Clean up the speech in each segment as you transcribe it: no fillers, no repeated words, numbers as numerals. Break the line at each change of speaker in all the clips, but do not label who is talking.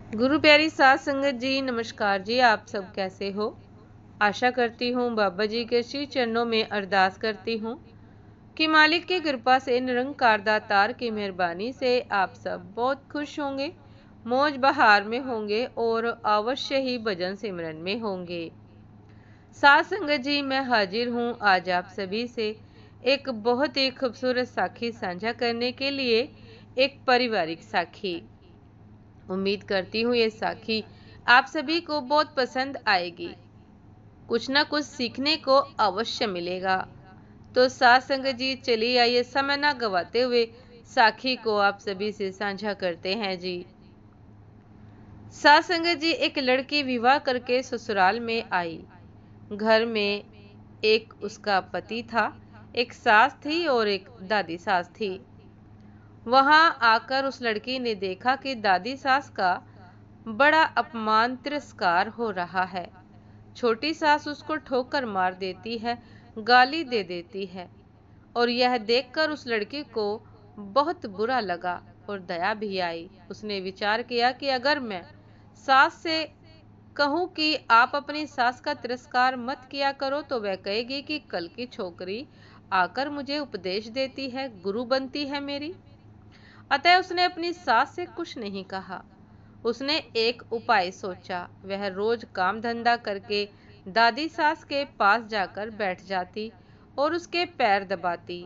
गुरु प्यारी साध संगत जी, नमस्कार जी। आप सब कैसे हो? आशा करती हूँ बाबा जी के श्री चरणों में अरदास करती हूँ कि मालिक की कृपा से, निरंकार दातार की मेहरबानी से आप सब बहुत खुश होंगे, मौज बहार में होंगे और अवश्य ही भजन सिमरन में होंगे। साध संगत जी, मैं हाजिर हूँ आज आप सभी से एक बहुत ही खूबसूरत साखी साझा करने के लिए, एक पारिवारिक साखी। उम्मीद करती हूँ ये साखी आप सभी को बहुत पसंद आएगी, कुछ ना कुछ सीखने को अवश्य मिलेगा। तो साथ संगत जी, चलिए आइए समय ना गवाते हुए साखी को आप सभी से साझा करते हैं जी। साथ संगत जी, एक लड़की विवाह करके ससुराल में आई। घर में एक उसका पति था, एक सास थी और एक दादी सास थी। वहां आकर उस लड़की ने देखा कि दादी सास का बड़ा अपमान तिरस्कार हो रहा है। छोटी सास उसको ठोकर मार देती है, गाली दे देती है और यह देखकर उस लड़की को बहुत बुरा लगा और दया भी आई। उसने विचार किया कि अगर मैं सास से कहूँ कि आप अपनी सास का तिरस्कार मत किया करो, तो वह कहेगी कि कल की छोकरी आकर मुझे उपदेश देती है, गुरु बनती है मेरी। अतः उसने अपनी सास से कुछ नहीं कहा। उसने एक उपाय सोचा। वह रोज काम धंधा करके दादी सास के पास जाकर बैठ जाती और उसके पैर दबाती।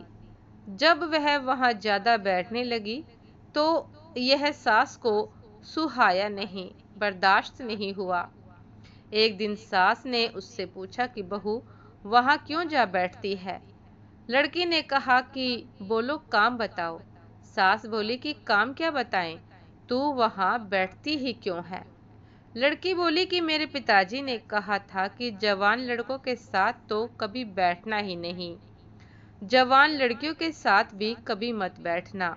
जब वह वहां ज्यादा बैठने लगी तो यह सास को सुहाया नहीं, बर्दाश्त नहीं हुआ। एक दिन सास ने उससे पूछा कि बहू, वहां क्यों जा बैठती है? लड़की ने कहा कि बोलो, काम बताओ। सास बोली कि काम क्या बताएं, तू वहां बैठती ही क्यों है? लड़की बोली कि मेरे पिताजी ने कहा था कि जवान लड़कों के साथ तो कभी बैठना ही नहीं, जवान लड़कियों के साथ भी कभी मत बैठना।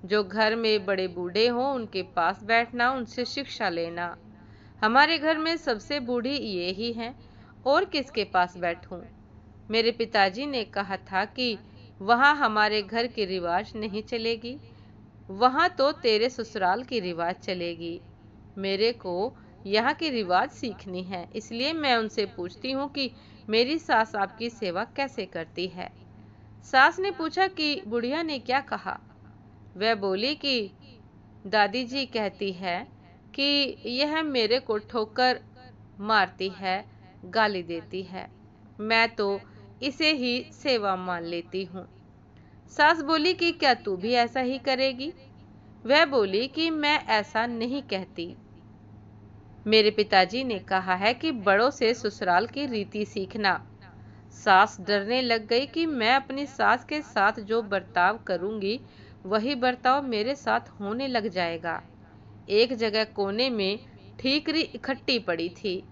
जो घर में बड़े बूढ़े हों उनके पास बैठना, उनसे शिक्षा लेना। हमारे घर में सबसे बूढ़ी ये ही हैं, और किसके पास बैठूं? मेरे पिताजी ने कहा था कि वहां हमारे घर की रिवाज नहीं चलेगी, वहां तो तेरे ससुराल की रिवाज चलेगी। मेरे को यहाँ की रिवाज सीखनी है, इसलिए मैं उनसे पूछती हूँ कि मेरी सास आपकी सेवा कैसे करती है। सास ने पूछा कि बुढ़िया ने क्या कहा? वह बोली कि दादी जी कहती है कि यह मेरे को ठोकर मारती है, गाली देती है, मैं तो इसे ही सेवा मान लेती हूँ। सास बोली कि क्या तू भी ऐसा ही करेगी? वह बोली कि मैं ऐसा नहीं कहती। मेरे पिताजी ने कहा है कि बड़ों से ससुराल की रीति सीखना। सास डरने लग गई कि मैं अपनी सास के साथ जो बर्ताव करूंगी वही बर्ताव मेरे साथ होने लग जाएगा। एक जगह कोने में ठीकरी इकट्ठी पड़ी थी।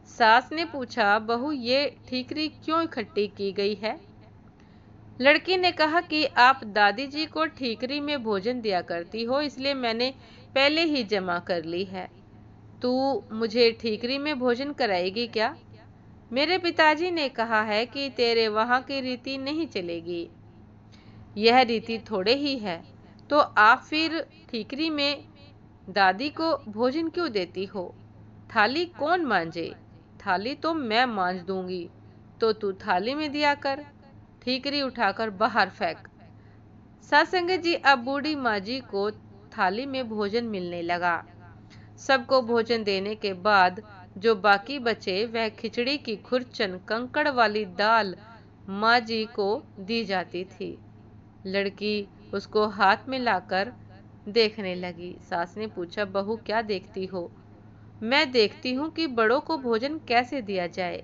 सास ने पूछा, बहू, ये ठीकरी क्यों इकट्ठी की गई है? लड़की ने कहा कि आप दादी जी को ठीकरी में भोजन दिया करती हो, इसलिए मैंने पहले ही जमा कर ली है। तू मुझे ठीकरी में भोजन कराएगी क्या? मेरे पिताजी ने कहा है कि तेरे वहां की रीति नहीं चलेगी, यह रीति थोड़े ही है, तो आप फिर ठीकरी में दादी को भोजन क्यों देती हो? थाली कौन मांजे? थाली तो मैं मांज दूंगी, तो तू थाली में दिया कर, ठीकरी उठाकर बाहर फेंक। सत्संगत जी, अब बूढ़ी माँ जी को थाली में भोजन मिलने लगा। सबको भोजन देने के बाद जो बाकी बचे वह खिचड़ी की खुरचन, कंकड़ वाली दाल माँ जी को दी जाती थी। लड़की उसको हाथ में लाकर देखने लगी। सास ने पूछा, बहू क्या देखती हो? मैं देखती हूँ कि बड़ों को भोजन कैसे दिया जाए।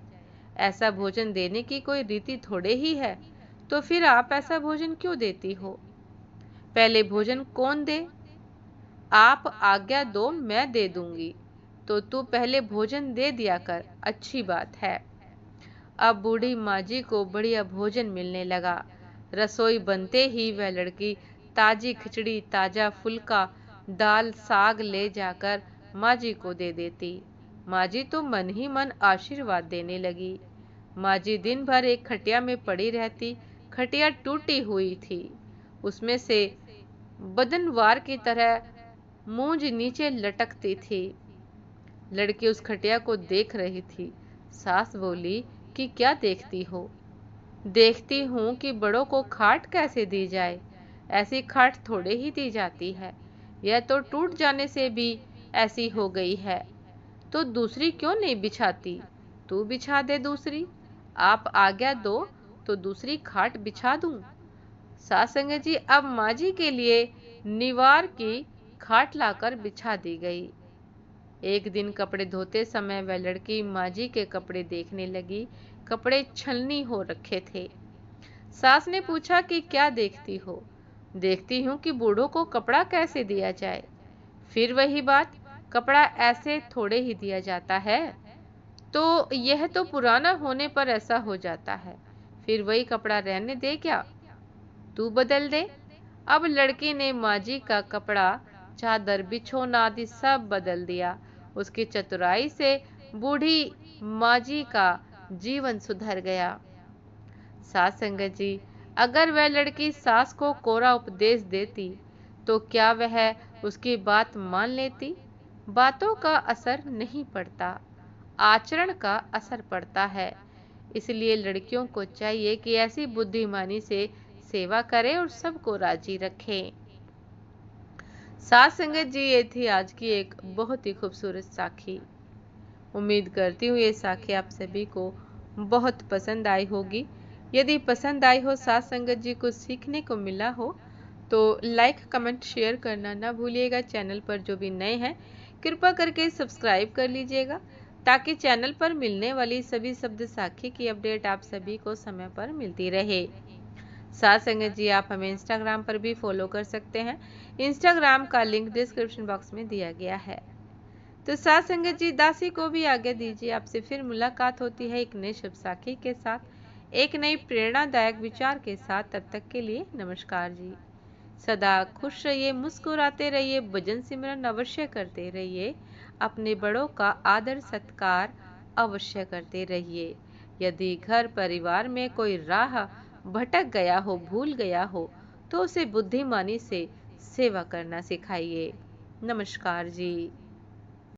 ऐसा भोजन देने की कोई रीति थोड़े ही है, तो फिर आप ऐसा भोजन क्यों देती हो? पहले भोजन कौन दे? आप आज्ञा दो, मैं दे दूंगी, तो तू पहले भोजन दे दिया कर, अच्छी बात है। अब बूढ़ी माँ जी को बढ़िया भोजन मिलने लगा। रसोई बनते ही वह लड़की ताजी खिचड़ी, ताजा फुल्का, दाल, साग ले जाकर माँ जी को दे देती। माँ जी तो मन ही मन आशीर्वाद देने लगी। माँ जी दिन भर एक खटिया में पड़ी रहती। खटिया टूटी हुई थी, उसमें से बदनवार की तरह मूंछ नीचे लटकती थी। लड़की उस खटिया को देख रही थी। सास बोली कि क्या देखती हो? देखती हूँ कि बड़ों को खाट कैसे दी जाए। ऐसी खाट थोड़े ही दी जाती है, यह तो टूट जाने से भी ऐसी हो गई है। तो दूसरी क्यों नहीं बिछाती? तू बिछा दे दूसरी। आप आज्ञा दो तो दूसरी खाट बिछा दूं। सासंग जी, अब माँ जी के लिए निवार की खाट लाकर बिछा दी गई। एक दिन कपड़े धोते समय वह लड़की माँ जी के कपड़े देखने लगी। कपड़े छलनी हो रखे थे। सास ने पूछा कि क्या देखती हो? देखती हूँ कि बूढ़ों को कपड़ा कैसे दिया जाए। फिर वही बात, कपड़ा ऐसे थोड़े ही दिया जाता है। तो यह तो पुराना होने पर ऐसा हो जाता है। फिर वही कपड़ा रहने दे क्या? तू बदल दे। अब लड़की ने माँ जी का कपड़ा, चादर, बिछोना आदि सब बदल दिया। उसकी चतुराई से बूढ़ी माँ जी का जीवन सुधर गया। सास संगत जी, अगर वह लड़की सास को कोरा उपदेश देती तो क्या वह उसकी बात मान लेती? बातों का असर नहीं पड़ता, आचरण का असर पड़ता है। इसलिए लड़कियों को चाहिए कि ऐसी बुद्धिमानी से सेवा करें और सबको राजी रखें। सास संगत जी, ये थी आज की एक बहुत ही खूबसूरत साखी। उम्मीद करती हूँ ये साखी आप सभी को बहुत पसंद आई होगी। यदि पसंद आई हो, सास संगत जी को सीखने को मिला हो, तो लाइक, कमेंट, शेयर करना ना भूलिएगा। चैनल पर जो भी नए हैं कृपया करके सब्सक्राइब कर लीजिएगा, ताकि चैनल पर मिलने वाली सभी शब्द साखी की अपडेट आप सभी को समय पर मिलती रहे। सास संगत जी, आप हमें इंस्टाग्राम पर भी फॉलो कर सकते हैं। इंस्टाग्राम का लिंक डिस्क्रिप्शन बॉक्स में दिया गया है। तो सास संगत जी, दासी को भी आज्ञा दीजिए। आपसे फिर मुलाकात होती है एक नई शुभ साखी के साथ, एक नई प्रेरणादायक विचार के साथ। तब तक के लिए नमस्कार जी। सदा खुश रहिए, मुस्कुराते रहिए, भजन सिमरन अवश्य करते रहिए, अपने बड़ों का आदर सत्कार अवश्य करते रहिए। यदि घर परिवार में कोई राह भटक गया हो, भूल गया हो, तो उसे बुद्धिमानी से सेवा करना सिखाइए। नमस्कार जी।